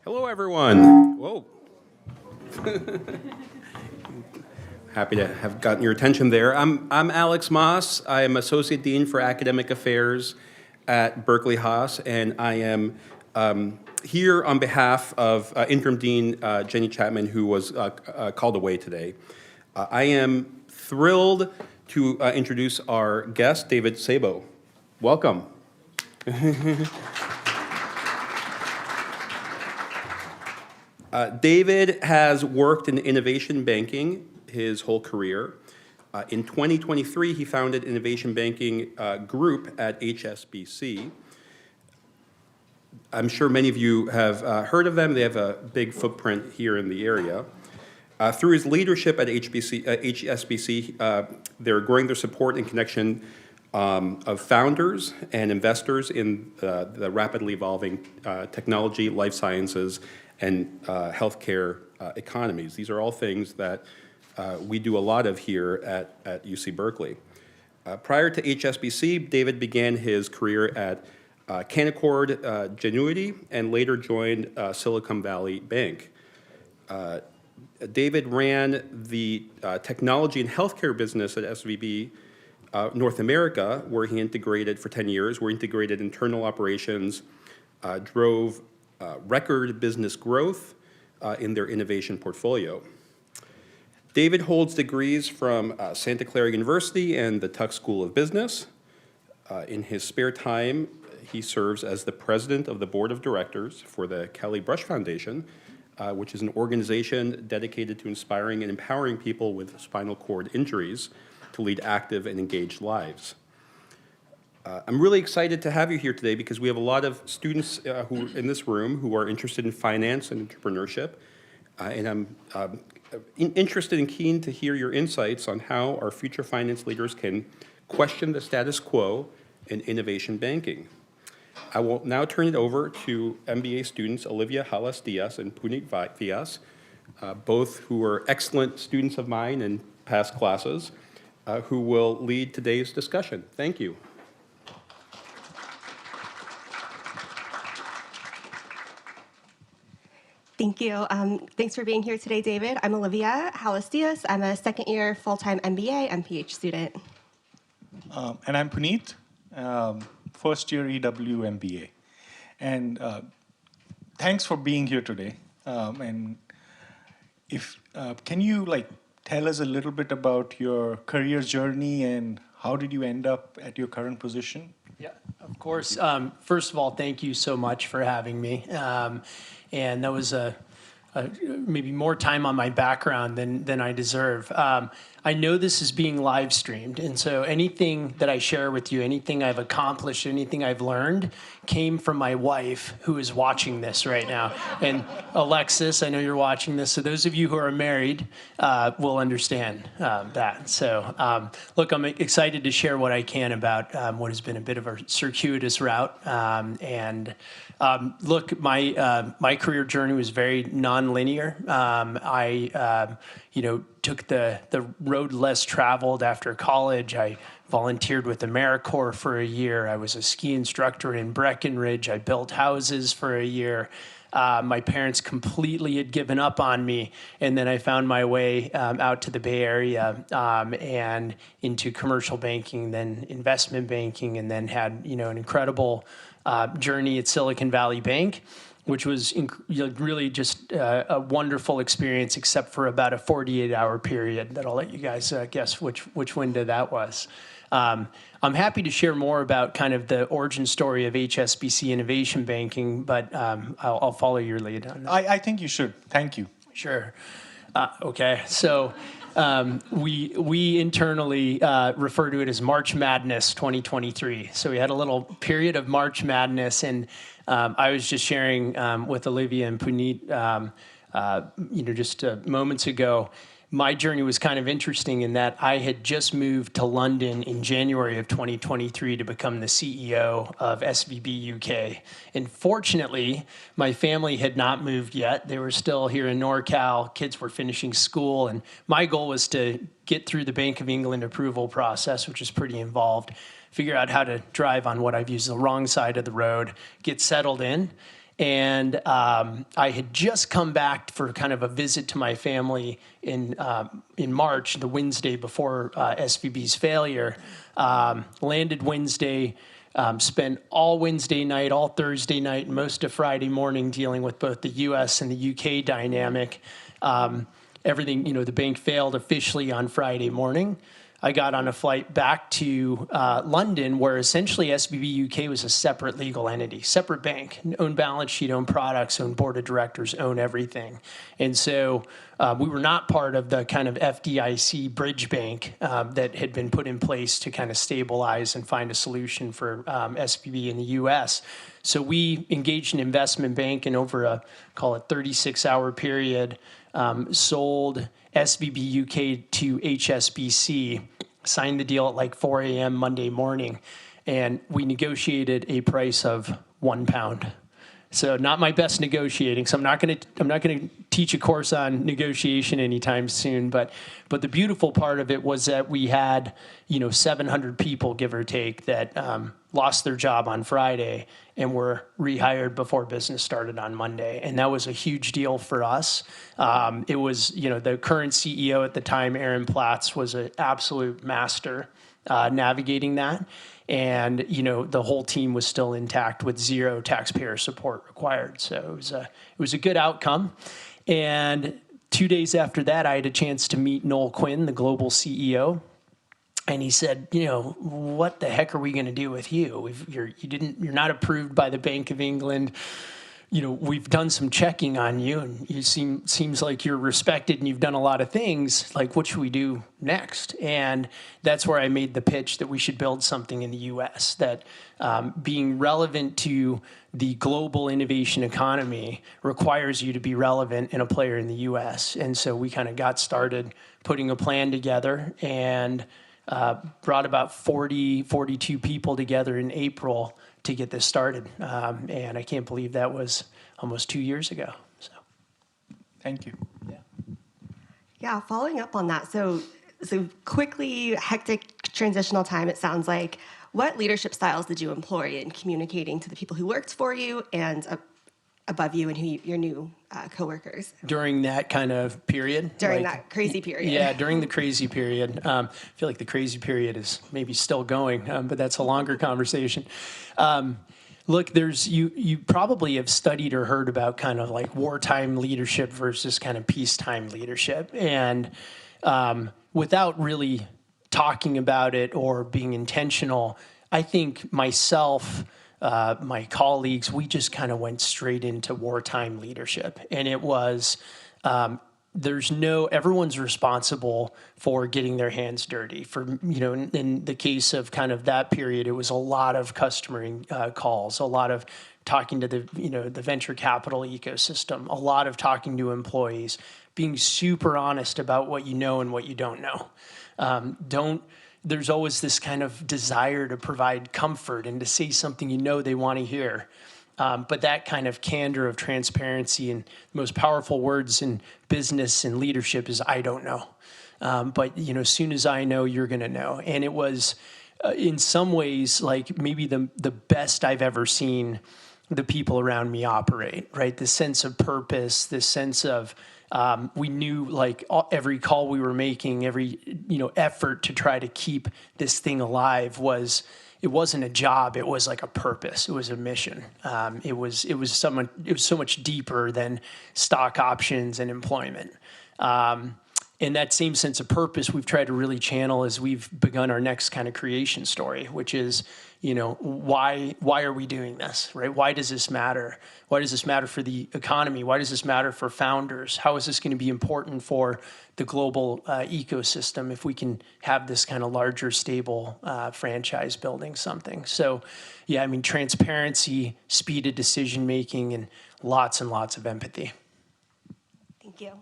Hello, everyone. Whoa. Happy to have gotten your attention there. I'm Alex Moss. I am Associate Dean for Academic Affairs at Berkeley Haas, and I am here on behalf of Interim Dean Jenny Chapman, who was called away today. I am thrilled to introduce our guest, David Sabow. Welcome. David has worked in innovation banking his whole career. In 2023, he founded innovation banking group at HSBC. I'm sure many of you have heard of them. They have a big footprint here in the area. Through his leadership at HSBC, they're growing their support and connection of founders and investors in the rapidly evolving technology, life sciences, and healthcare economies. These are all things that we do a lot of here at UC Berkeley. Prior to HSBC, David began his career at Canaccord Genuity and later joined Silicon Valley Bank. David ran the technology and healthcare business at SVB North America, where he integrated for 10 years, where he integrated internal operations, drove record business growth in their innovation portfolio. David holds degrees from Santa Clara University and the Tuck School of Business. In his spare time, he serves as the president of the board of directors for the Kelly Brush Foundation, which is an organization dedicated to inspiring and empowering people with spinal cord injuries to lead active and engaged lives. I'm really excited to have you here today because we have a lot of students who in this room who are interested in finance and entrepreneurship, and I'm interested and keen to hear your insights on how our future finance leaders can question the status quo in innovation banking. I will now turn it over to MBA students Olivia Halas-Diaz and Puneet Vyas, both who are excellent students of mine in past classes, who will lead today's discussion. Thank you. Thank you. Thanks for being here today, David. I'm Olivia Halas-Diaz. I'm a second-year full-time MBA MPH student. And I'm Puneet, first-year EW MBA. And thanks for being here today. And if can you tell us a little bit about your career journey and how did you end up at your current position? Yeah, of course. First of all, thank you so much for having me. And that was maybe more time on my background than I deserve. I know this is being live streamed, and so anything that I share with you, anything I've accomplished, anything I've learned, came from my wife, who is watching this right now. And Alexis, I know you're watching this, so those of you who are married will understand that. So look, I'm excited to share what I can about what has been a bit of a circuitous route. Look, my career journey was very non-linear. I took the road less traveled after college. I volunteered with AmeriCorps for a year. I was a ski instructor in Breckenridge. I built houses for a year. My parents completely had given up on me, and then I found my way out to the Bay Area and into commercial banking, then investment banking, and then had an incredible journey at Silicon Valley Bank, which was really just a wonderful experience, except for about a 48-hour period that I'll let you guys guess which window that was. I'm happy to share more about kind of the origin story of HSBC Innovation Banking, but I'll follow your lead on that. I think you should. Thank you. Sure. Okay. So we internally refer to it as March Madness 2023. So we had a little period of March Madness, and I was just sharing with Olivia and Puneet, just moments ago. My journey was kind of interesting in that I had just moved to London in January of 2023 to become the CEO of SVB UK. And fortunately, my family had not moved yet. They were still here in NorCal. Kids were finishing school. And my goal was to get through the Bank of England approval process, which is pretty involved, figure out how to drive on what I've used the wrong side of the road, get settled in. And I had just come back for kind of a visit to my family in March, the Wednesday before SVB's failure. Landed Wednesday, spent all Wednesday night, all Thursday night, and most of Friday morning dealing with both the U.S. and the U.K. dynamic. Everything, the bank failed officially on Friday morning. I got on a flight back to London, where essentially SVB UK was a separate legal entity, separate bank, own balance sheet, own products, own board of directors, own everything. And so we were not part of the kind of FDIC bridge bank that had been put in place to kind of stabilize and find a solution for SVB in the US. So we engaged an investment bank and over a, call it 36-hour period, sold SVB UK to HSBC, signed the deal at like 4 a.m. Monday morning, and we negotiated a price of £1. So not my best negotiating. So I'm not going to teach a course on negotiation anytime soon. But the beautiful part of it was that we had 700 people, give or take, that lost their job on Friday and were rehired before business started on Monday, and that was a huge deal for us. It was the current CEO at the time, Aaron Platts, was an absolute master navigating that. And the whole team was still intact with zero taxpayer support required. So it was a good outcome. And 2 days after that, I had a chance to meet Noel Quinn, the global CEO. And he said, what the heck are we going to do with you? You're not approved by the Bank of England. We've done some checking on you, and you seems like you're respected and you've done a lot of things. Like, what should we do next? And that's where I made the pitch that we should build something in the U.S. that being relevant to the global innovation economy requires you to be relevant and a player in the U.S. And so we kind of got started putting a plan together and brought about 42 people together in April to get this started. And I can't believe that was almost 2 years ago. So, Thank you. Yeah, following up on that. So quickly, hectic transitional time, it sounds like. What leadership styles did you employ in communicating to the people who worked for you and above you and your new coworkers? During that kind of period? During that crazy period. Yeah, during the crazy period. I feel like the crazy period is maybe still going, but that's a longer conversation. Look, you probably have studied or heard about kind of like wartime leadership versus kind of peacetime leadership. And without really talking about it or being intentional, I think myself, my colleagues, we just kind of went straight into wartime leadership. And it was, everyone's responsible for getting their hands dirty. In the case of kind of that period, it was a lot of customer calls, a lot of talking to the venture capital ecosystem, a lot of talking to employees, being super honest about what you know and what you don't know. There's always this kind of desire to provide comfort and to say something they want to hear. But that kind of candor of transparency, and the most powerful words in business and leadership is, I don't know. But as soon as I know, you're going to know. And it was, in some ways, like maybe the best I've ever seen the people around me operate, right? The sense of purpose, the sense of, we knew like every call we were making, every effort to try to keep this thing alive it wasn't a job. It was like a purpose. It was a mission. It was so much deeper than stock options and employment. And that same sense of purpose we've tried to really channel as we've begun our next kind of creation story, which is, why are we doing this, right? Why does this matter? Why does this matter for the economy? Why does this matter for founders? How is this going to be important for the global ecosystem if we can have this kind of larger, stable franchise building something? So, yeah, transparency, speed of decision making, and lots of empathy. Thank you.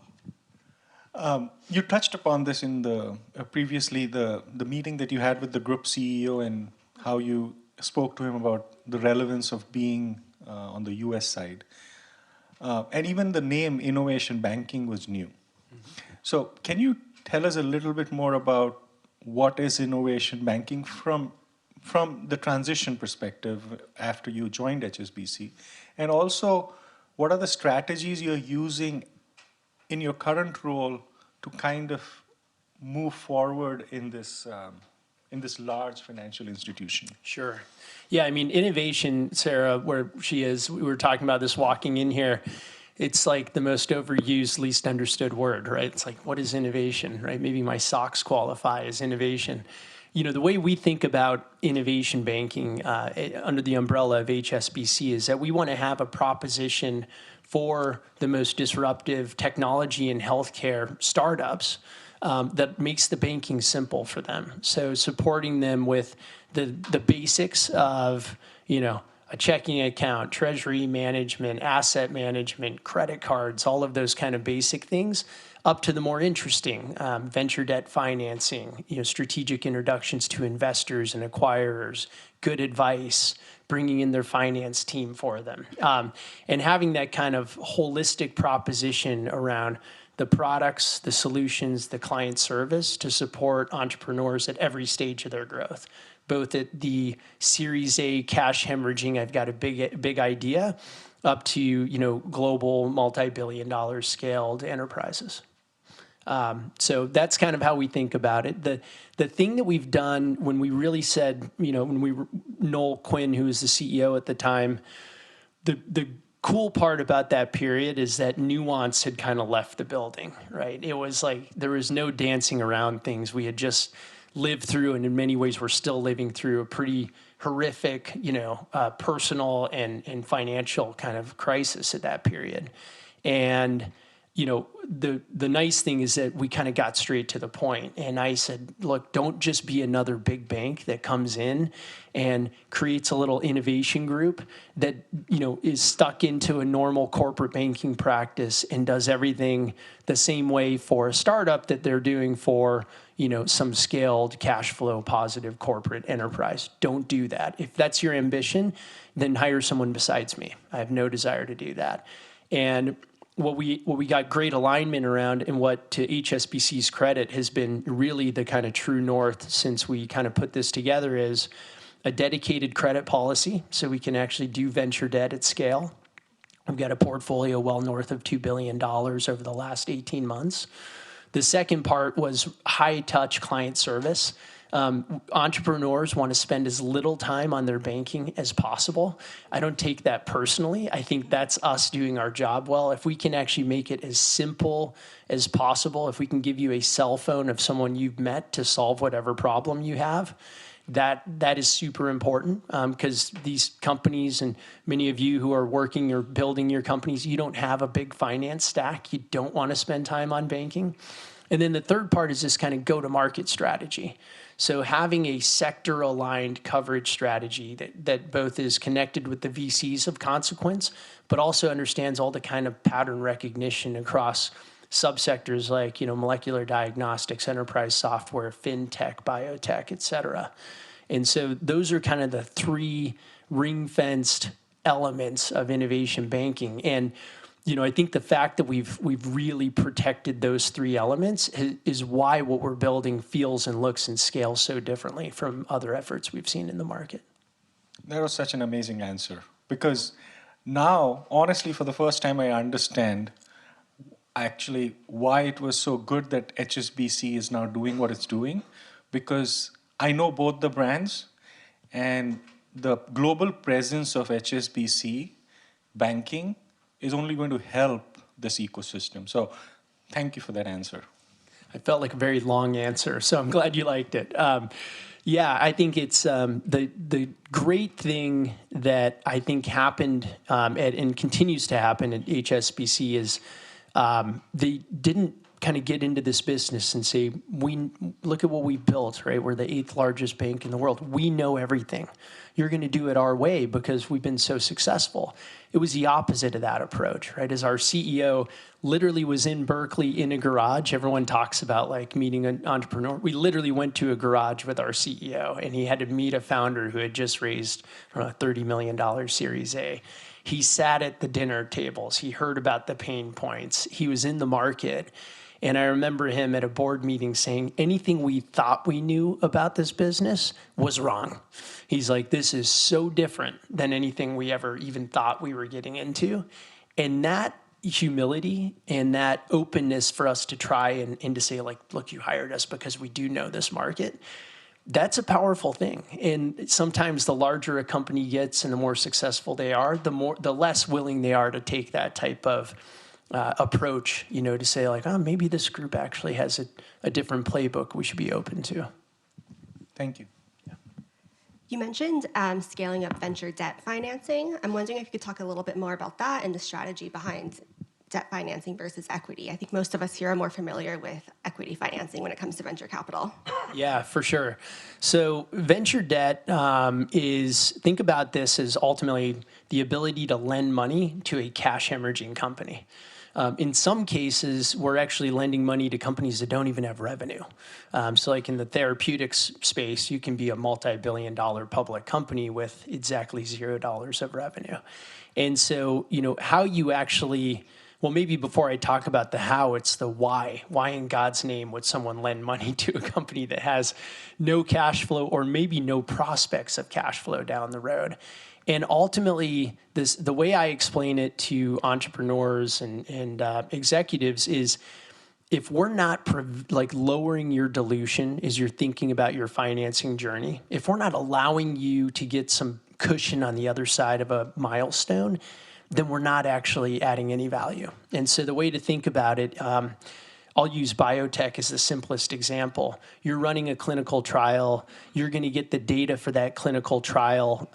You touched upon this in the previously the meeting that you had with the group CEO and how you spoke to him about the relevance of being on the U.S. side. And even the name innovation banking was new. Mm-hmm. So can you tell us a little bit more about what is innovation banking from from the transition perspective after you joined HSBC, and also what are the strategies you're using in your current role to kind of move forward in this large financial institution? Sure. Yeah, I mean, innovation, Sarah, where she is, we were talking about this walking in here. It's like the most overused, least understood word, right? It's like, what is innovation, right? Maybe my socks qualify as innovation. You know, the way we think about innovation banking under the umbrella of HSBC is that we want to have a proposition for the most disruptive technology and healthcare startups that makes the banking simple for them. So supporting them with the basics of, you know, a checking account, treasury management, asset management, credit cards, all of those kind of basic things, up to the more interesting venture debt financing, you know, strategic introductions to investors and acquirers, good advice, bringing in their finance team for them, and having that kind of holistic proposition around the products, the solutions, the client service to support entrepreneurs at every stage of their growth, both at the Series A cash hemorrhaging, I've got a big idea, up to, you know, global multi-billion-dollar scaled enterprises. So that's kind of how we think about it. The thing that we've done when we really said, you know, Noel Quinn, who was the CEO at the time, the cool part about that period is that nuance had kind of left the building, right? It was like there was no dancing around things. We had just lived through, and in many ways we're still living through, a pretty horrific, you know, personal and financial kind of crisis at that period. And you know, the nice thing is that we kind of got straight to the point. And I said, look, don't just be another big bank that comes in and creates a little innovation group that, you know, is stuck into a normal corporate banking practice and does everything the same way for a startup that they're doing for, you know, some scaled cash flow positive corporate enterprise. Don't do that. If that's your ambition, then hire someone besides me. I have no desire to do that. And what we got great alignment around, and what, to HSBC's credit, has been really the kind of true north since we kind of put this together, is a dedicated credit policy so we can actually do venture debt at scale. We've got a portfolio well north of $2 billion over the last 18 months. The second part was high-touch client service. Entrepreneurs want to spend as little time on their banking as possible. I don't take that personally. I think that's us doing our job well. If we can actually make it as simple as possible, if we can give you a cell phone of someone you've met to solve whatever problem you have, that is super important, because these companies, and many of you who are working or building your companies, you don't have a big finance stack. You don't want to spend time on banking. And then the third part is this kind of go-to-market strategy. So having a sector-aligned coverage strategy that both is connected with the VCs of consequence, but also understands all the kind of pattern recognition across subsectors like, you know, molecular diagnostics, enterprise software, fintech, biotech, et cetera. And so those are kind of the three ring-fenced elements of innovation banking. And you know, I think the fact that we've really protected those three elements is why what we're building feels and looks and scales so differently from other efforts we've seen in the market. That was such an amazing answer, because now, honestly, for the first time, I understand actually why it was so good that HSBC is now doing what it's doing, because I know both the brands, and the global presence of HSBC banking is only going to help this ecosystem. So thank you for that answer. I felt like a very long answer, so I'm glad you liked it. Yeah, I think it's the great thing that I think happened and continues to happen at HSBC is they didn't kind of get into this business and say, we look at what we built, right? We're the 8th largest bank in the world. We know everything. You're going to do it our way because we've been so successful. It was the opposite of that approach, right? As our CEO literally was in Berkeley in a garage. Everyone talks about like meeting an entrepreneur. We literally went to a garage with our CEO, and he had to meet a founder who had just raised, I don't know, $30 million Series A. He sat at the dinner tables. He heard about the pain points. He was in the market. And I remember him at a board meeting saying, anything we thought we knew about this business was wrong. He's like, this is so different than anything we ever even thought we were getting into. And that humility and that openness for us to try and to say, like, look, you hired us because we do know this market. That's a powerful thing. And sometimes the larger a company gets and the more successful they are, the less willing they are to take that type of approach, to say like, oh, maybe this group actually has a different playbook we should be open to. Thank you. You mentioned scaling up venture debt financing. I'm wondering if you could talk a little bit more about that and the strategy behind debt financing versus equity. I think most of us here are more familiar with equity financing when it comes to venture capital. Yeah, for sure. So venture debt think about this as ultimately the ability to lend money to a cash hemorrhaging company. In some cases, we're actually lending money to companies that don't even have revenue. So like in the therapeutics space, you can be a multi-billion-dollar public company with exactly $0 of revenue. And so, how you actually, well, maybe before I talk about the how, it's the why. Why in God's name would someone lend money to a company that has no cash flow or maybe no prospects of cash flow down the road? And ultimately, the way I explain it to entrepreneurs and executives is, if we're not lowering your dilution as you're thinking about your financing journey, if we're not allowing you to get some cushion on the other side of a milestone, then we're not actually adding any value. And so the way to think about it, I'll use biotech as the simplest example. You're running a clinical trial. You're going to get the data for that clinical trial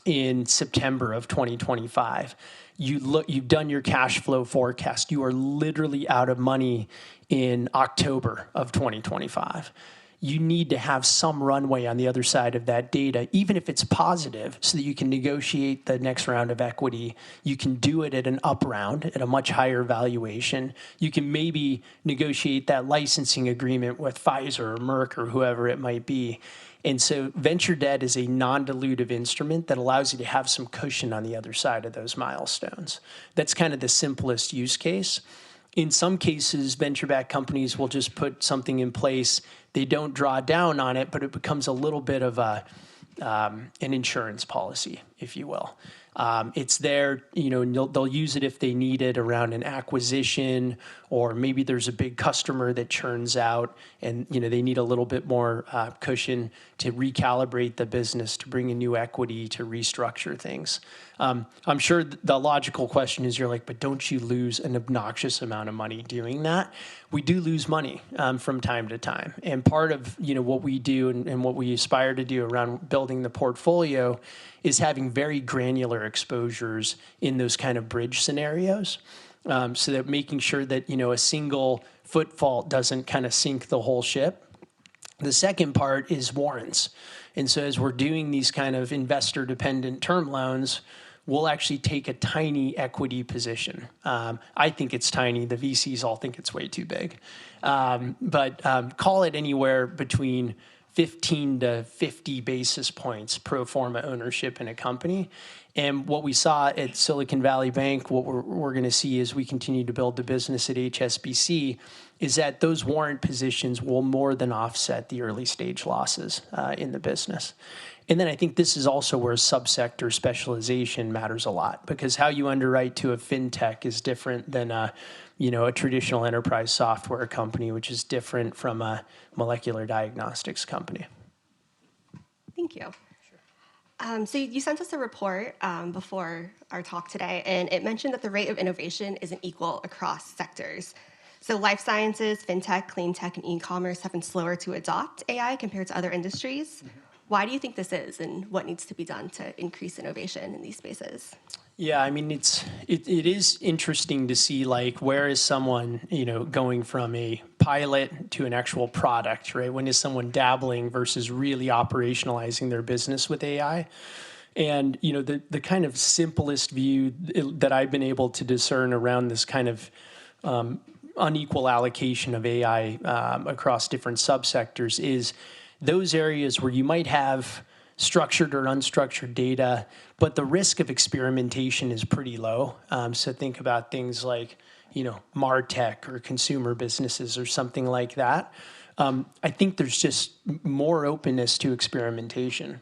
in September of 2025. You've done your cash flow forecast. You are literally out of money in October of 2025. You need to have some runway on the other side of that data, even if it's positive, so that you can negotiate the next round of equity. You can do it at an up round at a much higher valuation. You can maybe negotiate that licensing agreement with Pfizer or Merck or whoever it might be. And so venture debt is a non-dilutive instrument that allows you to have some cushion on the other side of those milestones. That's kind of the simplest use case. In some cases, venture-backed companies will just put something in place. They don't draw down on it, but it becomes a little bit of an insurance policy, if you will. It's there, and they'll use it if they need it around an acquisition, or maybe there's a big customer that churns out and, they need a little bit more cushion to recalibrate the business, to bring in new equity, to restructure things. I'm sure the logical question is, you're like, but don't you lose an obnoxious amount of money doing that? We do lose money from time to time. And part of, what we do and what we aspire to do around building the portfolio is having very granular exposures in those kind of bridge scenarios, so that making sure that, a single foot fault doesn't kind of sink the whole ship. The second part is warrants. And so as we're doing these kind of investor-dependent term loans, we'll actually take a tiny equity position. I think it's tiny. The VCs all think it's way too big. But call it anywhere between 15 to 50 basis points pro forma ownership in a company. And what we saw at Silicon Valley Bank, what we're going to see as we continue to build the business at HSBC, is that those warrant positions will more than offset the early stage losses in the business. And then I think this is also where subsector specialization matters a lot, because how you underwrite to a fintech is different than a traditional enterprise software company, which is different from a molecular diagnostics company. Thank you. So you sent us a report before our talk today, and it mentioned that the rate of innovation isn't equal across sectors. So life sciences, fintech, clean tech, and e-commerce have been slower to adopt AI compared to other industries. Mm-hmm. Why do you think this is, and what needs to be done to increase innovation in these spaces? Yeah, I mean, it is interesting to see, like, where is someone, going from a pilot to an actual product, right? When is someone dabbling versus really operationalizing their business with AI? And, the kind of simplest view that I've been able to discern around this kind of unequal allocation of AI across different subsectors is those areas where you might have structured or unstructured data, but the risk of experimentation is pretty low. So think about things like, MarTech or consumer businesses or something like that. I think there's just more openness to experimentation.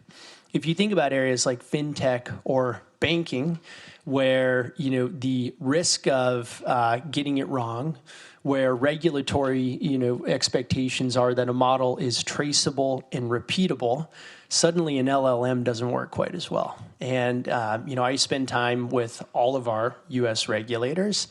If you think about areas like fintech or banking, where the risk of getting it wrong, where regulatory expectations are that a model is traceable and repeatable, suddenly an LLM doesn't work quite as well. And I spend time with all of our U.S. regulators,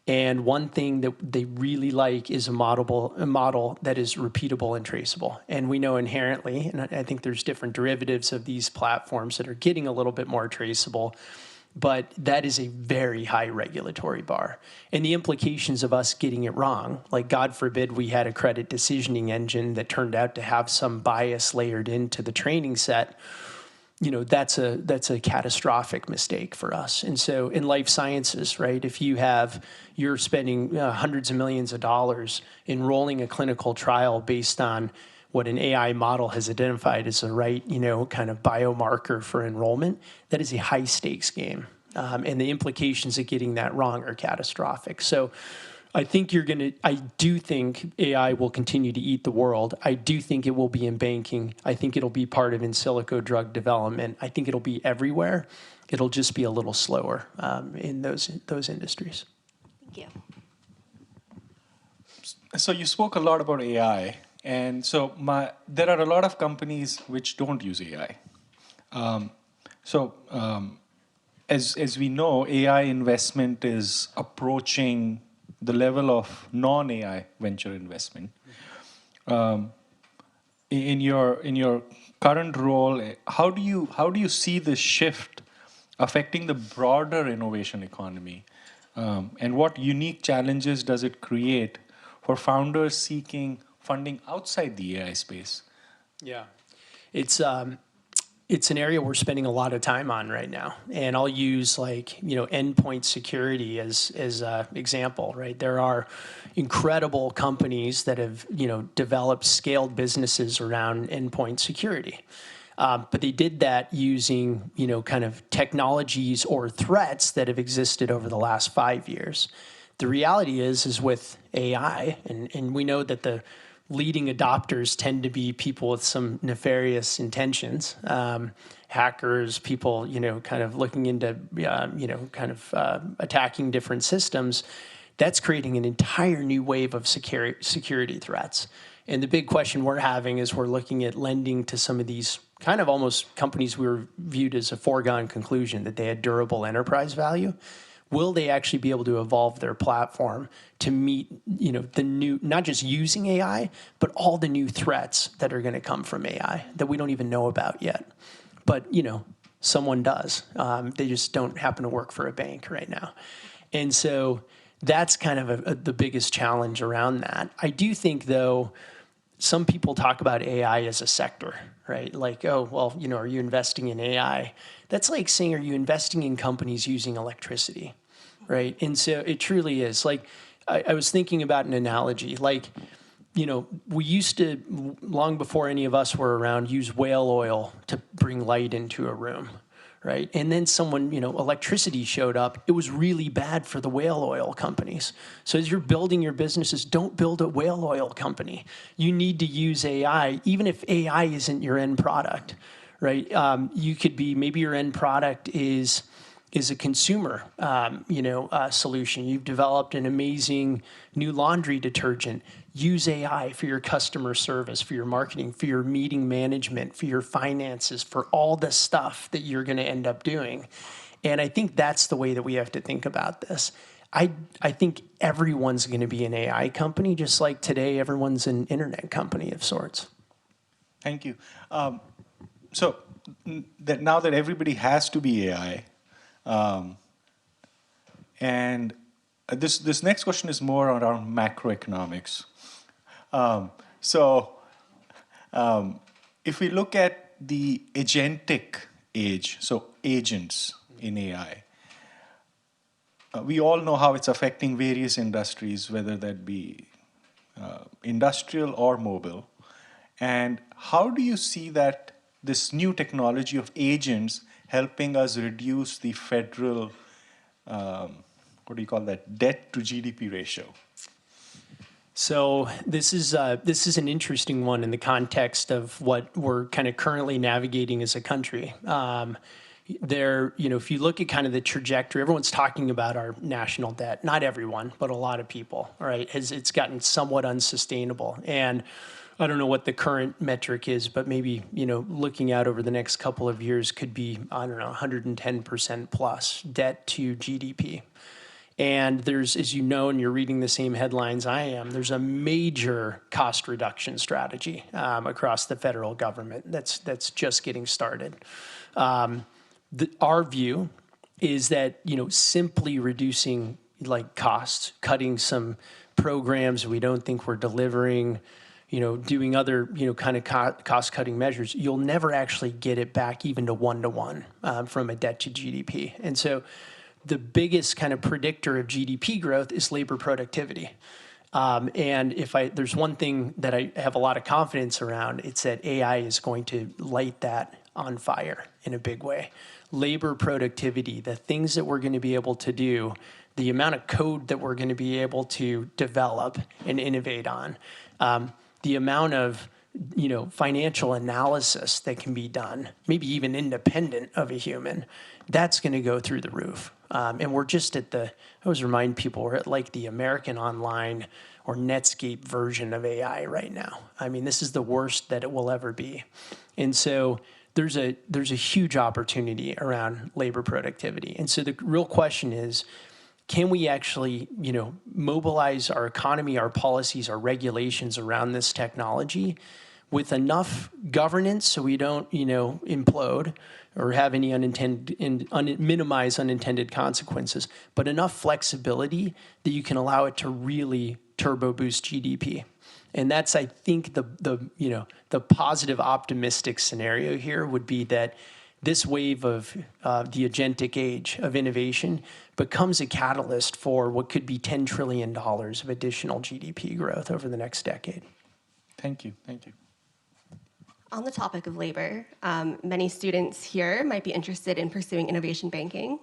and one thing that they really like is a model that is repeatable and traceable. And we know inherently, and I think there's different derivatives of these platforms that are getting a little bit more traceable, but that is a very high regulatory bar. And the implications of us getting it wrong, like God forbid we had a credit decisioning engine that turned out to have some bias layered into the training set, that's a catastrophic mistake for us. And so in life sciences, right, if you're spending hundreds of millions of dollars enrolling a clinical trial based on what an AI model has identified as the right, kind of biomarker for enrollment, that is a high stakes game. And the implications of getting that wrong are catastrophic. So I do think AI will continue to eat the world. I do think it will be in banking. I think it'll be part of in silico drug development. I think it'll be everywhere. It'll just be a little slower in those industries. Thank you. So you spoke a lot about AI. And so there are a lot of companies which don't use AI. As we know, AI investment is approaching the level of non-AI venture investment. In your current role, how do you see this shift affecting the broader innovation economy? And what unique challenges does it create for founders seeking funding outside the AI space? Yeah, it's an area we're spending a lot of time on right now, and I'll use endpoint security as an example. Right, there are incredible companies that have developed scaled businesses around endpoint security, but they did that using kind of technologies or threats that have existed over the last 5 years. The reality is with AI, and we know that the leading adopters tend to be people with some nefarious intentions, hackers, people, kind of looking into, attacking different systems. That's creating an entire new wave of security threats. And the big question we're having is we're looking at lending to some of these kind of almost companies we were viewed as a foregone conclusion that they had durable enterprise value. Will they actually be able to evolve their platform to meet, the new, not just using AI, but all the new threats that are going to come from AI that we don't even know about yet? But, someone does. They just don't happen to work for a bank right now. And so that's kind of the biggest challenge around that. I do think, though, some people talk about AI as a sector, right? Like, oh, well, are you investing in AI? That's like saying, are you investing in companies using electricity, right? And so it truly is. Like, I was thinking about an analogy. Like, we used to, long before any of us were around, use whale oil to bring light into a room, right? And then someone, electricity showed up. It was really bad for the whale oil companies. So as you're building your businesses, don't build a whale oil company. You need to use AI, even if AI isn't your end product, right? You could be, maybe your end product is a consumer, solution. You've developed an amazing new laundry detergent. Use AI for your customer service, for your marketing, for your meeting management, for your finances, for all the stuff that you're going to end up doing. And I think that's the way that we have to think about this. I think everyone's going to be an AI company, just like today everyone's an internet company of sorts. Thank you. So that now that everybody has to be AI, and this next question is more around macroeconomics. If we look at the agentic age, so agents in AI, we all know how it's affecting various industries, whether that be industrial or mobile. And how do you see that this new technology of agents helping us reduce the federal, what do you call that, debt to GDP ratio? So this is an interesting one in the context of what we're kind of currently navigating as a country. If you look at kind of the trajectory, everyone's talking about our national debt. Not everyone, but a lot of people, right? It's gotten somewhat unsustainable. And I don't know what the current metric is, but maybe, looking out over the next couple of years could be, 110% plus debt to GDP. And there's, as you know, and you're reading the same headlines I am, there's a major cost reduction strategy across the federal government that's just getting started. Our view is that, simply reducing costs, cutting some programs we don't think we're delivering, doing other, kind of cost-cutting measures, you'll never actually get it back even to one-to-one from a debt to GDP. And so the biggest kind of predictor of GDP growth is labor productivity. And there's one thing that I have a lot of confidence around, it's that AI is going to light that on fire in a big way. Labor productivity, the things that we're going to be able to do, the amount of code that we're going to be able to develop and innovate on, the amount of financial analysis that can be done, maybe even independent of a human, that's going to go through the roof. And we're just I always remind people, we're at the American Online or Netscape version of AI right now. I mean, this is the worst that it will ever be. And so there's a huge opportunity around labor productivity. And so the real question is, can we actually, mobilize our economy, our policies, our regulations around this technology with enough governance so we don't, implode or have any minimize unintended consequences, but enough flexibility that you can allow it to really turbo boost GDP. And that's, I think, the positive, optimistic scenario here would be that this wave of the agentic age of innovation becomes a catalyst for what could be $10 trillion of additional GDP growth over the next decade. Thank you. Thank you. On the topic of labor, many students here might be interested in pursuing innovation banking.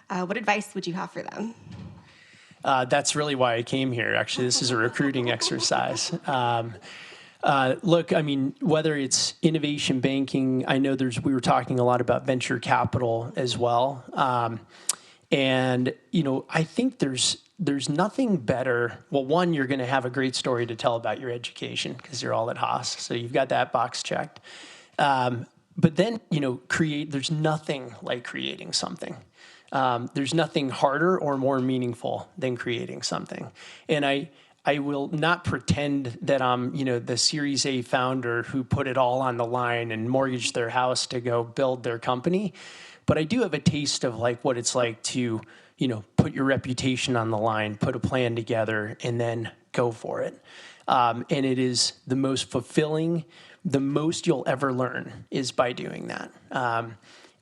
What advice would you have for them? That's really why I came here. Actually, this is a recruiting exercise. Look, I mean, whether it's innovation banking, I know we were talking a lot about venture capital as well. And, I think there's nothing better. Well, one, you're going to have a great story to tell about your education because you're all at Haas. So you've got that box checked. But then, there's nothing like creating something. There's nothing harder or more meaningful than creating something. And I will not pretend that I'm, the Series A founder who put it all on the line and mortgaged their house to go build their company. But I do have a taste of what it's like to, put your reputation on the line, put a plan together, and then go for it. And it is the most fulfilling, the most you'll ever learn is by doing that.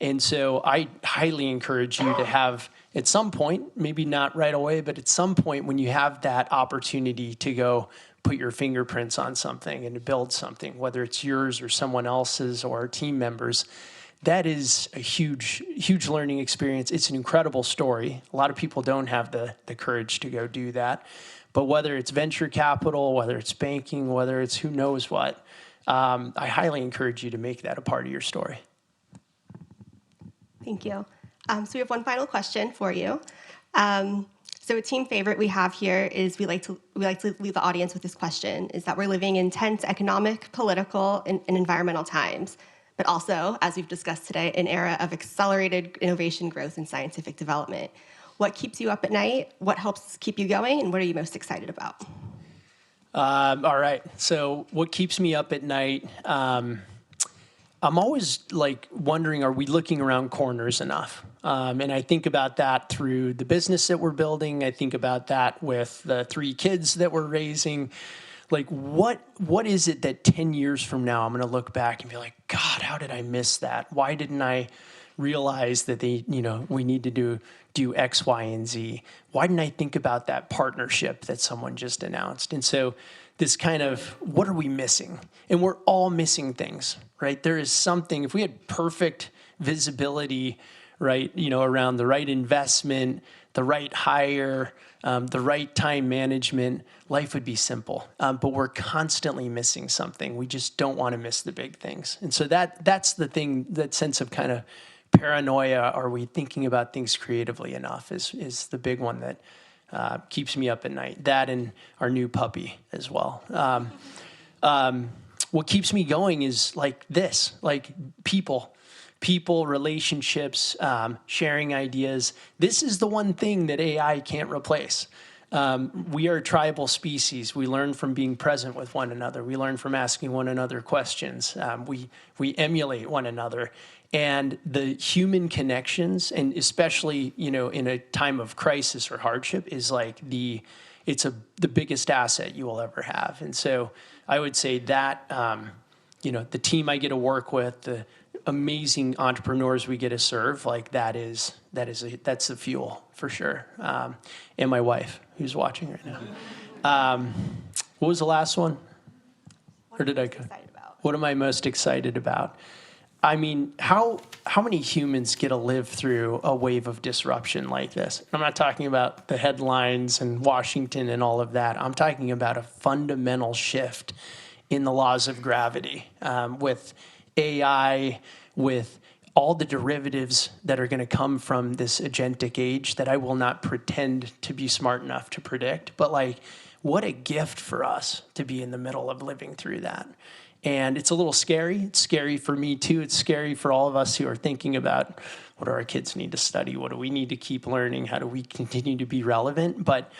And so I highly encourage you to have, at some point, maybe not right away, but at some point when you have that opportunity to go put your fingerprints on something and to build something, whether it's yours or someone else's or team members, that is a huge, huge learning experience. It's an incredible story. A lot of people don't have the courage to go do that. But whether it's venture capital, whether it's banking, whether it's who knows what, I highly encourage you to make that a part of your story. Thank you. So we have one final question for you. So a team favorite we have here is we like to leave the audience with this question, is that we're living in tense economic, political, and environmental times, but also, as we've discussed today, an era of accelerated innovation growth and scientific development. What keeps you up at night? What helps keep you going? And what are you most excited about? All right. So what keeps me up at night? I'm always wondering, are we looking around corners enough? And I think about that through the business that we're building. I think about that with the 3 kids that we're raising. What is it that 10 years from now I'm going to look back and be like, God, how did I miss that? Why didn't I realize that we need to do X, Y, and Z. Why didn't I think about that partnership that someone just announced? And so this kind of, what are we missing? And we're all missing things, right? There is something, if we had perfect visibility, right, around the right investment, the right hire, the right time management, life would be simple. But we're constantly missing something. We just don't want to miss the big things. And so that's the thing, that sense of kind of paranoia, are we thinking about things creatively enough, is the big one that keeps me up at night. That and our new puppy as well. What keeps me going is like this, like people, relationships, sharing ideas. This is the one thing that AI can't replace. We are a tribal species. We learn from being present with one another. We learn from asking one another questions. We emulate one another. And the human connections, and especially, in a time of crisis or hardship, is like the biggest asset you will ever have. And so I would say that, the team I get to work with, the amazing entrepreneurs we get to serve, like that's the fuel for sure. And my wife, who's watching right now. What was the last one? Or did I go? What am I most excited about? I mean, how many humans get to live through a wave of disruption like this? I'm not talking about the headlines and Washington and all of that. I'm talking about a fundamental shift in the laws of gravity, with AI, with all the derivatives that are going to come from this agentic age that I will not pretend to be smart enough to predict. But like, what a gift for us to be in the middle of living through that. And it's a little scary. It's scary for me too. It's scary for all of us who are thinking about, what do our kids need to study? What do we need to keep learning? How do we continue to be relevant? But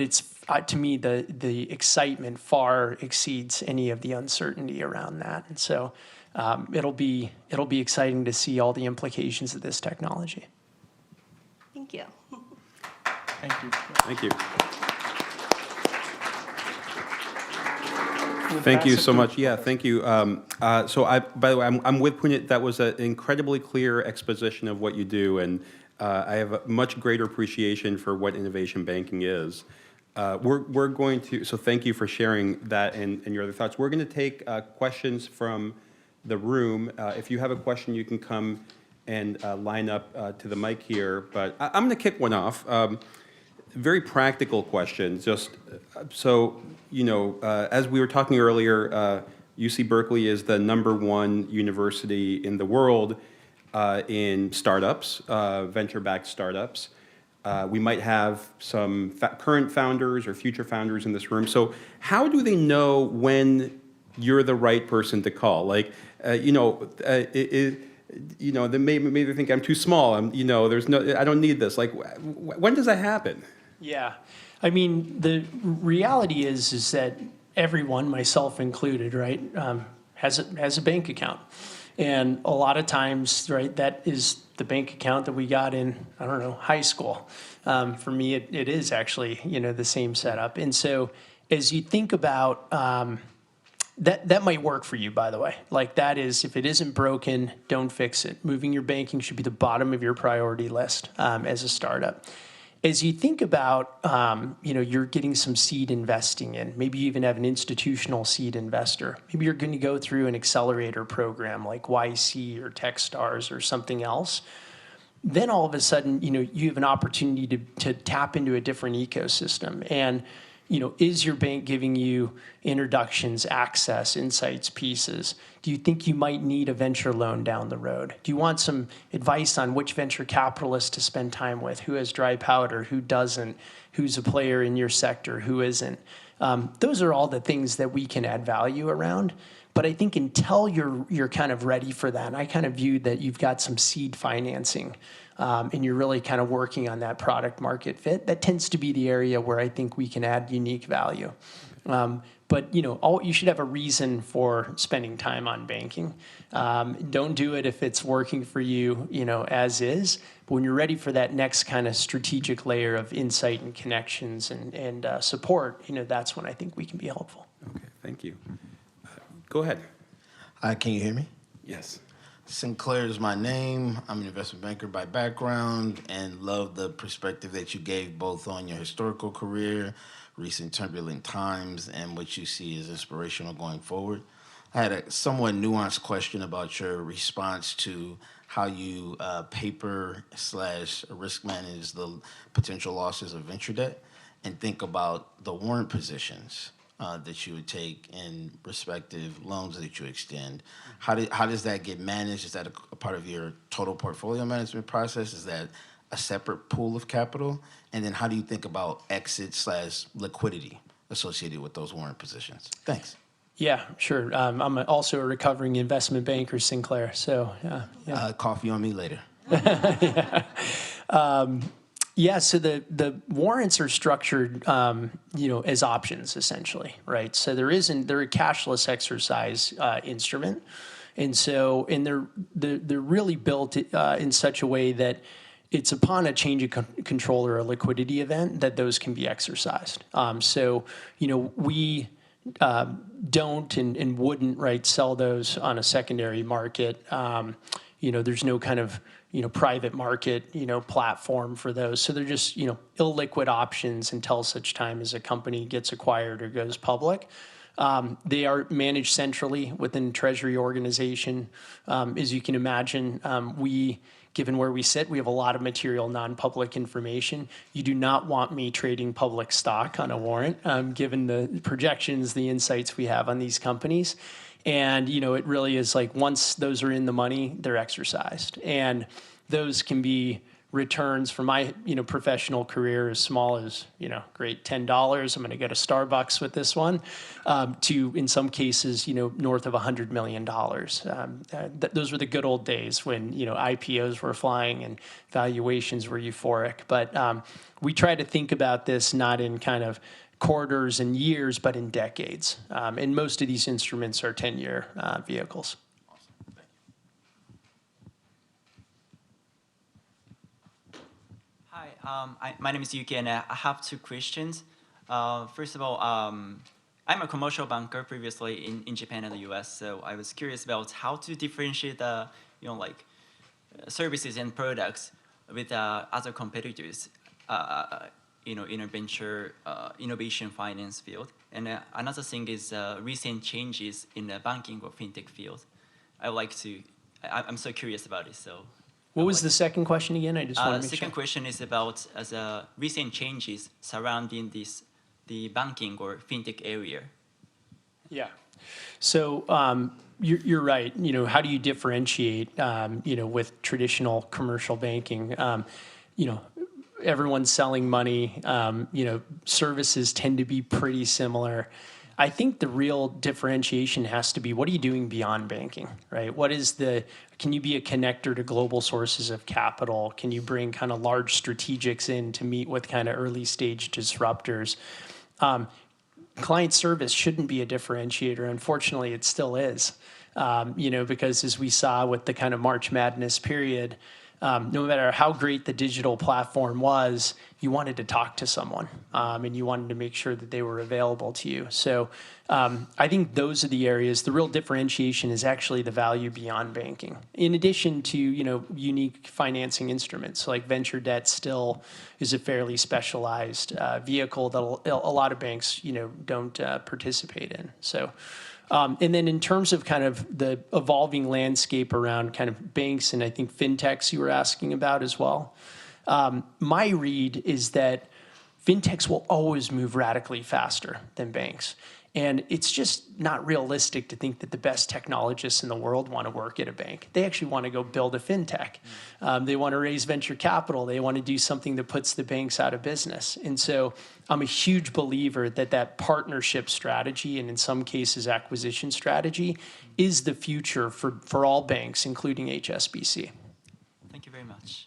it's, to me, the excitement far exceeds any of the uncertainty around that. And so it'll be exciting to see all the implications of this technology. Thank you. Thank you. Thank you. Thank you so much. Yeah, thank you. So by the way, I'm with Punit. That was an incredibly clear exposition of what you do, and I have a much greater appreciation for what innovation banking is. We're going to, so thank you for sharing that and your other thoughts. We're going to take questions from the room. If you have a question, you can come and line up to the mic here. But I'm going to kick one off. Very practical question. Just so you know, as we were talking earlier, UC Berkeley is the #1 university in the world in startups, venture-backed startups. We might have some current founders or future founders in this room. So how do they know when you're the right person to call? Like, they maybe think I'm too small. I don't need this. Like, when does that happen? Yeah, I mean, the reality is that everyone, myself included, right, has a bank account, and a lot of times, right, that is the bank account that we got in, I don't know, high school. For me, it is actually, the same setup. And so as you think about, that might work for you, by the way. Like, that is, if it isn't broken, don't fix it. Moving your banking should be the bottom of your priority list as a startup. As you think about, you're getting some seed investing in, maybe you even have an institutional seed investor. Maybe you're going to go through an accelerator program like YC or Techstars or something else. Then all of a sudden, you have an opportunity to tap into a different ecosystem. And, is your bank giving you introductions, access, insights, pieces? Do you think you might need a venture loan down the road? Do you want some advice on which venture capitalist to spend time with? Who has dry powder? Who doesn't? Who's a player in your sector? Who isn't? Those are all the things that we can add value around. But I think until you're kind of ready for that, I kind of view that you've got some seed financing, and you're really kind of working on that product market fit. That tends to be the area where I think we can add unique value. But you should have a reason for spending time on banking. Don't do it if it's working for you, as is. But when you're ready for that next kind of strategic layer of insight and connections and support, that's when I think we can be helpful. Okay, thank you. Go ahead. Can you hear me? Yes. Sinclair is my name. I'm an investment banker by background and love the perspective that you gave both on your historical career, recent turbulent times, and what you see as inspirational going forward. I had a somewhat nuanced question about your response to how you paper/risk manage the potential losses of venture debt and think about the warrant positions that you would take in respective loans that you extend. How does that get managed? Is that a part of your total portfolio management process? Is that a separate pool of capital? And then how do you think about exit/liquidity associated with those warrant positions? Thanks. Yeah, sure. I'm also a recovering investment banker, Sinclair. So, yeah. Coffee on me later. Yeah, so the warrants are structured, as options essentially, right? So they're a cashless exercise instrument, and they're really built in such a way that it's upon a change of control or a liquidity event that those can be exercised. We don't and wouldn't sell those on a secondary market. There's no kind of private market platform for those, so they're just illiquid options until such time as a company gets acquired or goes public. They are managed centrally within the Treasury organization. As you can imagine, given where we sit, we have a lot of material non-public information. You do not want me trading public stock on a warrant, given the projections, the insights we have on these companies. And, it really is like once those are in the money, they're exercised. And those can be returns from my, professional career as small as, great, $10. I'm going to go to Starbucks with this one, to, in some cases, north of $100 million. Those were the good old days when, IPOs were flying and valuations were euphoric. But we try to think about this not in kind of quarters and years, but in decades. And most of these instruments are 10-year vehicles. Hi, my name is Yuki, and I have two questions. First of all, I'm a commercial banker previously in Japan and the US, so I was curious about how to differentiate the, services and products with other competitors, in a venture innovation finance field. And another thing is recent changes in the banking or fintech field. I'm so curious about it. So, what was the second question again? I just want to make sure. The second question is about recent changes surrounding the banking or fintech area. Yeah. So you're right. How do you differentiate, with traditional commercial banking? Everyone's selling money. Services tend to be pretty similar. I think the real differentiation has to be, what are you doing beyond banking, right? Can you be a connector to global sources of capital? Can you bring kind of large strategics in to meet with kind of early stage disruptors? Client service shouldn't be a differentiator. Unfortunately, it still is, because as we saw with the kind of March Madness period, no matter how great the digital platform was, you wanted to talk to someone, and you wanted to make sure that they were available to you. So I think those are the areas. The real differentiation is actually the value beyond banking. In addition to, unique financing instruments, like venture debt still is a fairly specialized vehicle that a lot of banks, don't participate in. So. And then in terms of kind of the evolving landscape around kind of banks and I think fintechs you were asking about as well, my read is that fintechs will always move radically faster than banks. And it's just not realistic to think that the best technologists in the world want to work at a bank. They actually want to go build a fintech. They want to raise venture capital. They want to do something that puts the banks out of business. And so I'm a huge believer that partnership strategy, and in some cases acquisition strategy, is the future for all banks, including HSBC. Thank you very much.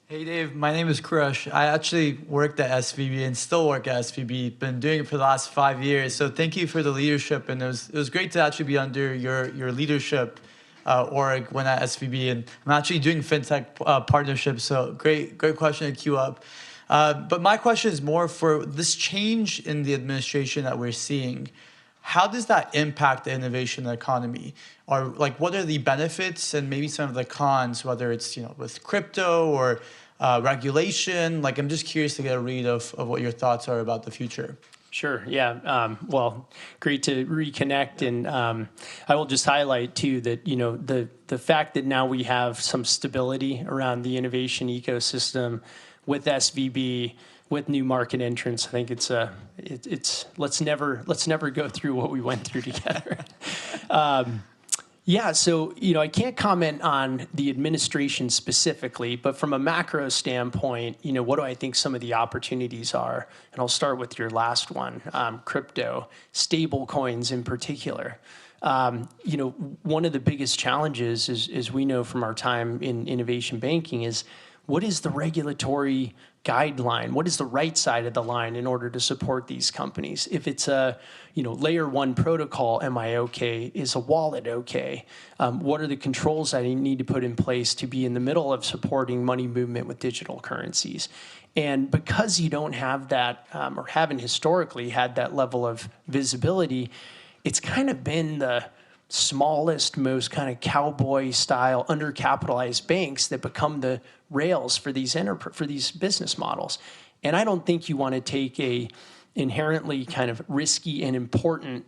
Hey Dave, my name is Krush. I actually worked at SVB and still work at SVB. Been doing it for the last 5 years. So thank you for the leadership, and it was great to actually be under your leadership org when at SVB. And I'm actually doing fintech partnerships. So great question to queue up. But my question is more for this change in the administration that we're seeing. how does that impact the innovation economy? Or like, what are the benefits and maybe some of the cons, whether it's, with crypto or regulation? Like, I'm just curious to get a read of what your thoughts are about the future. Sure. Yeah. Well, great to reconnect, and I will just highlight too that the fact that now we have some stability around the innovation ecosystem with SVB, with new market entrants. I think it's let's never go through what we went through together. Yeah, so I can't comment on the administration specifically, but from a macro standpoint, what do I think some of the opportunities are? And I'll start with your last one, crypto, stable coins in particular. One of the biggest challenges, as we know from our time in innovation banking, is what is the regulatory guideline? What is the right side of the line in order to support these companies? If it's a layer one protocol, am I okay? Is a wallet okay? What are the controls I need to put in place to be in the middle of supporting money movement with digital currencies? And because you don't have that, or haven't historically had that level of visibility, it's kind of been the smallest, most kind of cowboy style, undercapitalized banks that become the rails for these business models. And I don't think you want to take a inherently kind of risky and important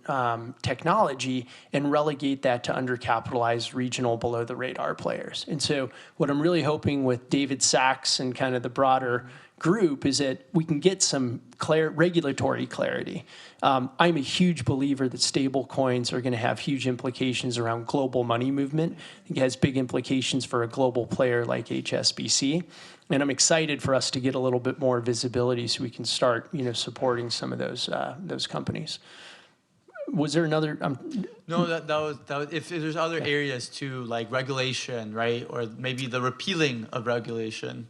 technology and relegate that to undercapitalized regional below the radar players. And so what I'm really hoping with David Sachs and kind of the broader group is that we can get some regulatory clarity. I'm a huge believer that stable coins are going to have huge implications around global money movement. I think it has big implications for a global player like HSBC. And I'm excited for us to get a little bit more visibility so we can start, supporting some of those companies. Was there another? No, that was. If there's other areas too, like regulation, right, or maybe the repealing of regulation.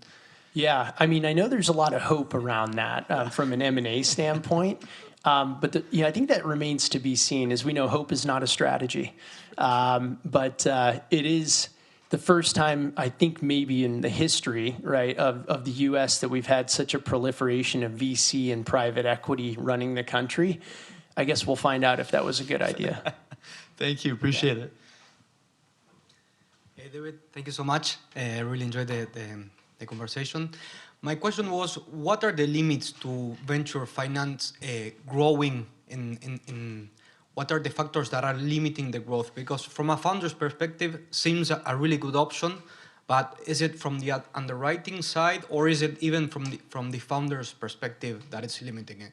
Yeah, I know there's a lot of hope around that from an M&A standpoint, but I think that remains to be seen. As we know, hope is not a strategy, but it is the first time, I think, maybe in the history, right, of the U.S. that we've had such a proliferation of VC and private equity running the country. I guess we'll find out if that was a good idea. Thank you. Appreciate it. Hey, David, thank you so much. I really enjoyed the conversation. My question was, what are the limits to venture finance growing in what are the factors that are limiting the growth? Because from a founder's perspective, seems a really good option, but is it from the underwriting side, or is it even from the founder's perspective that it's limiting it?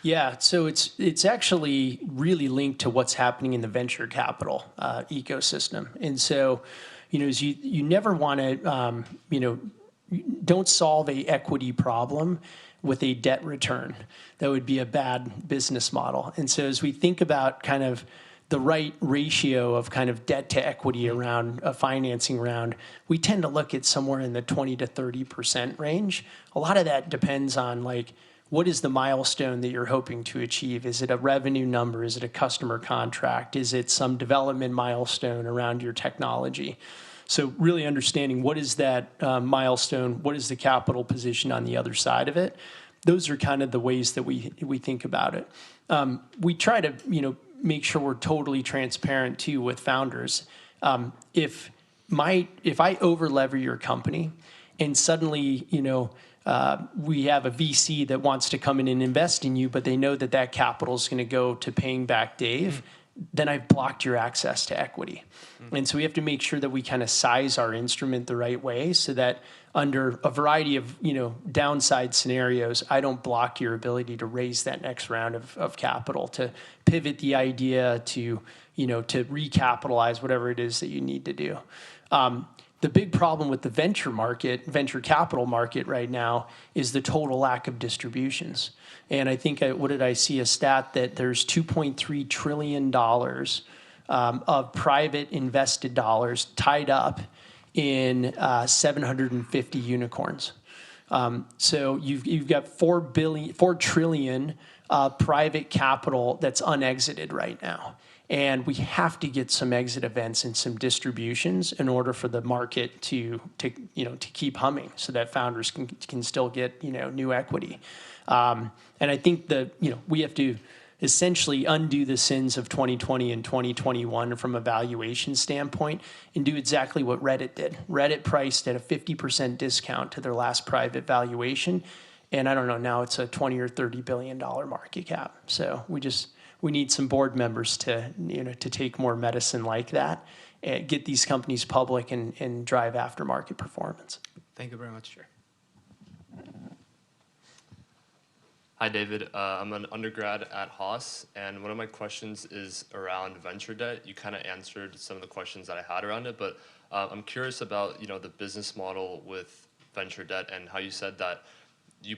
Yeah, so it's actually really linked to what's happening in the venture capital ecosystem. And so, as you never want to, don't solve a equity problem with a debt return. That would be a bad business model. And so as we think about kind of the right ratio of kind of debt to equity around a financing round, we tend to look at somewhere in the 20 to 30% range. A lot of that depends on what is the milestone that you're hoping to achieve? Is it a revenue number? Is it a customer contract? Is it some development milestone around your technology? So really understanding what is that milestone, what is the capital position on the other side of it. Those are kind of the ways that we think about it. We try to make sure we're totally transparent too with founders. If I over-lever your company and suddenly we have a VC that wants to come in and invest in you, but they know that capital is going to go to paying back Dave, then I've blocked your access to equity. And so we have to make sure that we kind of size our instrument the right way so that under a variety of downside scenarios, I don't block your ability to raise that next round of capital, to pivot the idea, to recapitalize whatever it is that you need to do. The big problem with the venture capital market right now is the total lack of distributions. And I think, what did I see a stat that there's $2.3 trillion of private invested dollars tied up in 750 unicorns. So you've got $4 trillion private capital that's unexited right now. And we have to get some exit events and some distributions in order for the market to keep humming, so that founders can still get new equity. And I think that we have to, essentially undo the sins of 2020 and 2021 from a valuation standpoint and do exactly what Reddit did. Reddit priced at a 50% discount to their last private valuation. And I don't know, now it's a 20 or $30 billion market cap. So we need some board members to take more medicine like that, and get these companies public and drive aftermarket performance. Thank you very much, Chair. Hi, David. I'm an undergrad at Haas, and one of my questions is around venture debt. You kind of answered some of the questions that I had around it, but I'm curious about the business model with venture debt and how you said that you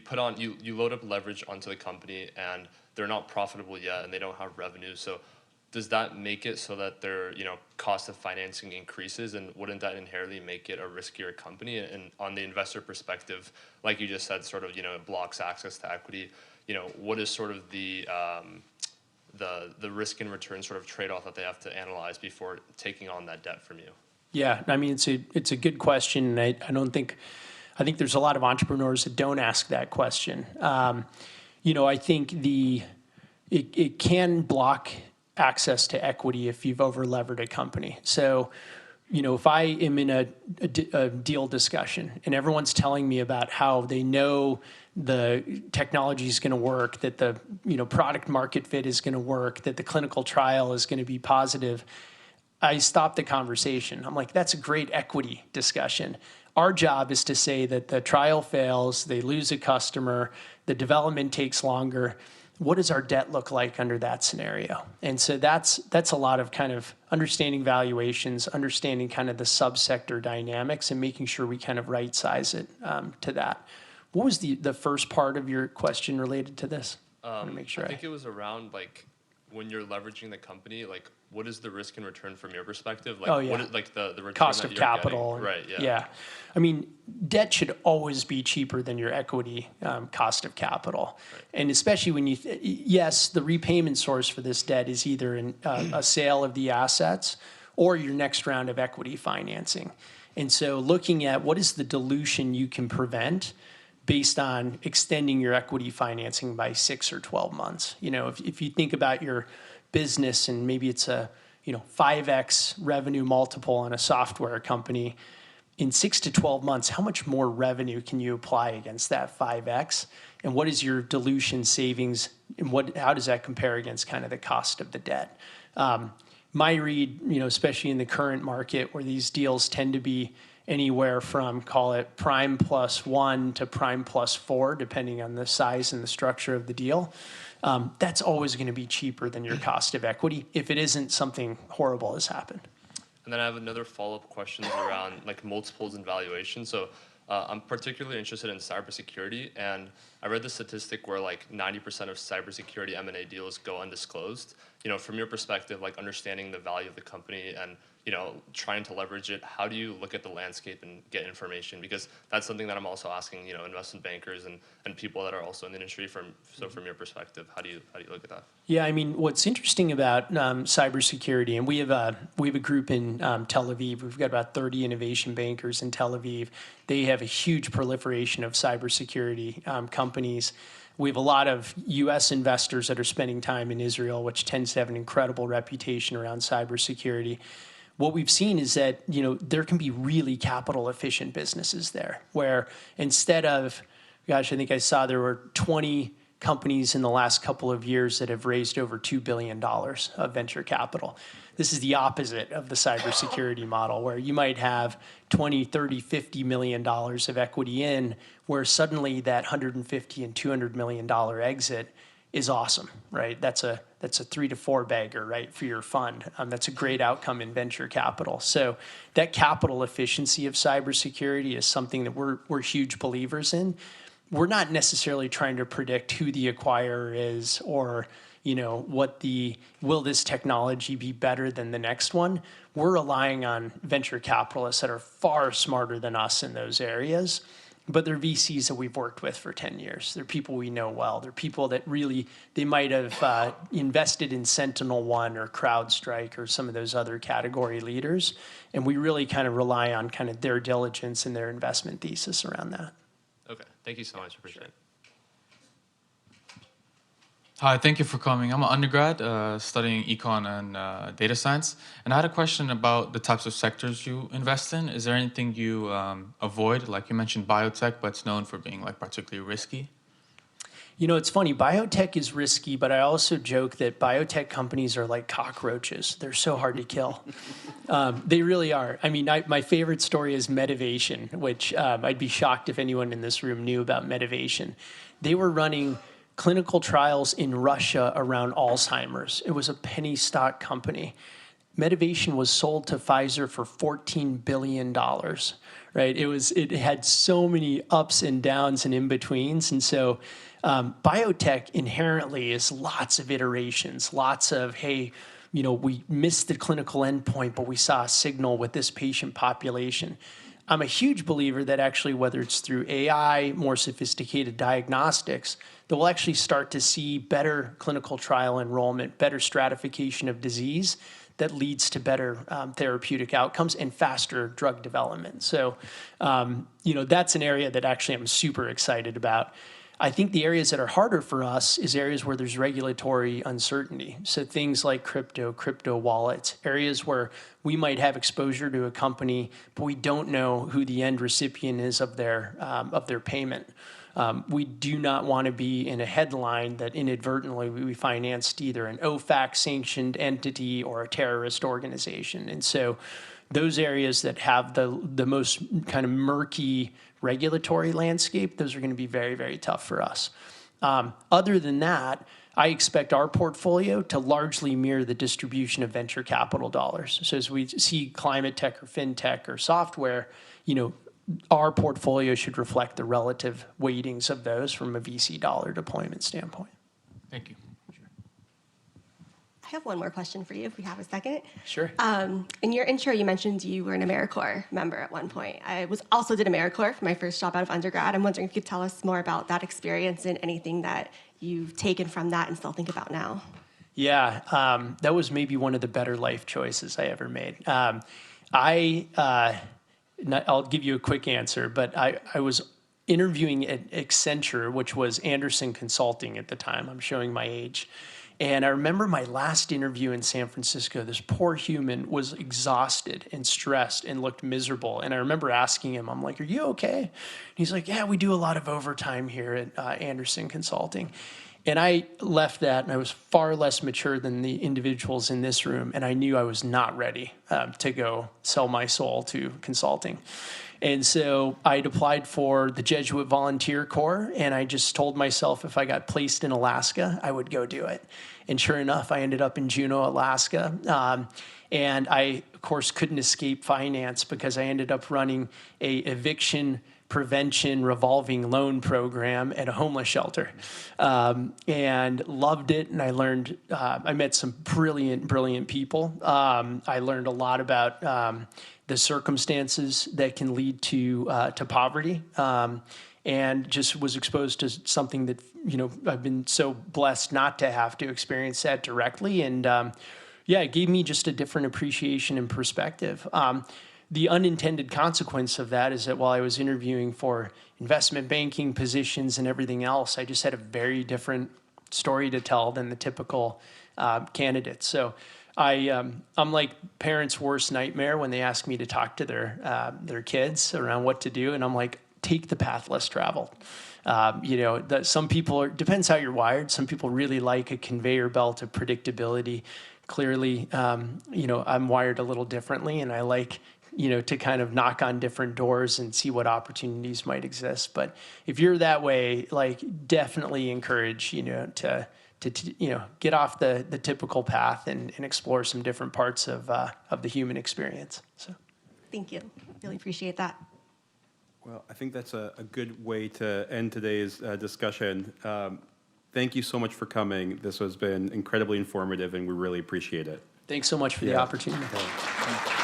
load up leverage onto the company and they're not profitable yet and they don't have revenue. So does that make it so that their cost of financing increases, and wouldn't that inherently make it a riskier company? And on the investor perspective, like you just said, sort of it blocks access to equity. What is sort of the risk and return sort of trade-off that they have to analyze before taking on that debt from you? Yeah, I mean, it's a good question. And I think there's a lot of entrepreneurs that don't ask that question. I think it can block access to equity if you've over-levered a company. So, if I am in a deal discussion and everyone's telling me about how they know the technology is going to work, that the product market fit is going to work, that the clinical trial is going to be positive, I stop the conversation. I'm like, that's a great equity discussion. Our job is to say that the trial fails, they lose a customer, the development takes longer. What does our debt look like under that scenario? And so that's a lot of kind of understanding valuations, understanding kind of the subsector dynamics, and making sure we kind of right size it to that. What was the first part of your question related to this? I want to make sure I think it was around when you're leveraging the company, what is the risk and return from your perspective? Oh, yeah. What is the return Cost that of you're capital. getting? Right, yeah. Yeah. I mean, debt should always be cheaper than your equity cost of capital. Right. And especially when yes, the repayment source for this debt is either a sale of the assets or your next round of equity financing. And so looking at what is the dilution you can prevent based on extending your equity financing by 6 or 12 months. If you think about your business and maybe it's a 5x revenue multiple on a software company, in 6 to 12 months, how much more revenue can you apply against that 5x? And what is your dilution savings, and how does that compare against kind of the cost of the debt? My read, especially in the current market where these deals tend to be anywhere from, call it prime +1 to prime +4, depending on the size and the structure of the deal. That's always going to be cheaper than your cost of equity if it isn't something horrible has happened. And then I have another follow-up question around multiples and valuation. So I'm particularly interested in cybersecurity, and I read the statistic where 90% of cybersecurity M&A deals go undisclosed. From your perspective, understanding the value of the company and trying to leverage it, how do you look at the landscape and get information? Because that's something that I'm also asking, investment bankers and people that are also in the industry. From your perspective, how do you look at that? Yeah, I mean, what's interesting about cybersecurity, and we have a group in Tel Aviv. We've got about 30 innovation bankers in Tel Aviv. They have a huge proliferation of cybersecurity companies. We have a lot of U.S. investors that are spending time in Israel, which tends to have an incredible reputation around cybersecurity. What we've seen is that there can be really capital efficient businesses there, where instead of, I think I saw there were 20 companies in the last couple of years that have raised over $2 billion of venture capital. This is the opposite of the cybersecurity model, where you might have 20, 30, $50 million of equity in, where suddenly that $150 and $200 million exit is awesome, right? That's a 3 to 4 bagger, right, for your fund. That's a great outcome in venture capital. So that capital efficiency of cybersecurity is something that we're huge believers in. We're not necessarily trying to predict who the acquirer is or will this technology be better than the next one. We're relying on venture capitalists that are far smarter than us in those areas. But they're VCs that we've worked with for 10 years. They're people we know well. They're people that they might have invested in SentinelOne or CrowdStrike or some of those other category leaders. And we really kind of rely on kind of their diligence and their investment thesis around that. Okay, thank you so much. Appreciate it. Hi, thank you for coming. I'm an undergrad studying econ and data science. And I had a question about the types of sectors you invest in. Is there anything you avoid? Like you mentioned biotech, but it's known for being like particularly risky. You know, it's funny, biotech is risky, but I also joke that biotech companies are like cockroaches. They're so hard to kill. They really are. I mean, my favorite story is Medivation, which I'd be shocked if anyone in this room knew about Medivation. They were running clinical trials in Russia around Alzheimer's. It was a penny stock company. Medivation was sold to Pfizer for $14 billion, right? It had so many ups and downs and in-betweens. And so biotech inherently is lots of iterations, lots of, hey, you know, we missed the clinical endpoint, but we saw a signal with this patient population. I'm a huge believer that actually, whether it's through AI, more sophisticated diagnostics, that we'll actually start to see better clinical trial enrollment, better stratification of disease that leads to better therapeutic outcomes and faster drug development. So, you know, that's an area that actually I'm super excited about. I think the areas that are harder for us is areas where there's regulatory uncertainty. So things like crypto wallets, areas where we might have exposure to a company, but we don't know who the end recipient is of their payment. We do not want to be in a headline that inadvertently we financed either an OFAC-sanctioned entity or a terrorist organization. And so those areas that have the most kind of murky regulatory landscape, those are going to be very, very tough for us. Other than that, I expect our portfolio to largely mirror the distribution of venture capital dollars. So as we see climate tech or fintech or software, you know, our portfolio should reflect the relative weightings of those from a VC dollar deployment standpoint. Thank you. I have one more question for you, if we have a second. Sure. In your intro, you mentioned you were an AmeriCorps member at one point. I also did AmeriCorps for my first job out of undergrad. I'm wondering if you could tell us more about that experience and anything that you've taken from that and still think about now. Yeah, that was maybe one of the better life choices I ever made. I'll give you a quick answer, but I was interviewing at Accenture, which was Andersen Consulting at the time. I'm showing my age. And I remember my last interview in San Francisco, this poor human was exhausted and stressed and looked miserable. And I remember asking him, I'm like, are you okay? And he's like, yeah, we do a lot of overtime here at Andersen Consulting. And I left that, and I was far less mature than the individuals in this room, and I knew I was not ready to go sell my soul to consulting. And so I'd applied for the Jesuit Volunteer Corps, and I just told myself if I got placed in Alaska, I would go do it. And sure enough, I ended up in Juneau, Alaska. And I, of course, couldn't escape finance because I ended up running a eviction prevention revolving loan program at a homeless shelter, and loved it. And I learned, I met some brilliant people. I learned a lot about the circumstances that can lead to poverty, and just was exposed to something that, you know, I've been so blessed not to have to experience that directly. And yeah, it gave me just a different appreciation and perspective. The unintended consequence of that is that while I was interviewing for investment banking positions and everything else, I just had a very different story to tell than the typical candidate. So I'm like parents' worst nightmare when they ask me to talk to their kids around what to do, and I'm like, take the path less traveled. You know, some people depends how you're wired. Some people really like a conveyor belt of predictability. Clearly, you know, I'm wired a little differently, and I like, you know, to kind of knock on different doors and see what opportunities might exist. But if you're that way, like, definitely encourage, you know, to you know, get off the typical path and explore some different parts of the human experience. So, Thank you. Really appreciate that. Well, I think that's a good way to end today's discussion. Thank you so much for coming. This has been incredibly informative, and we really appreciate it. Thanks so much for the opportunity. Okay.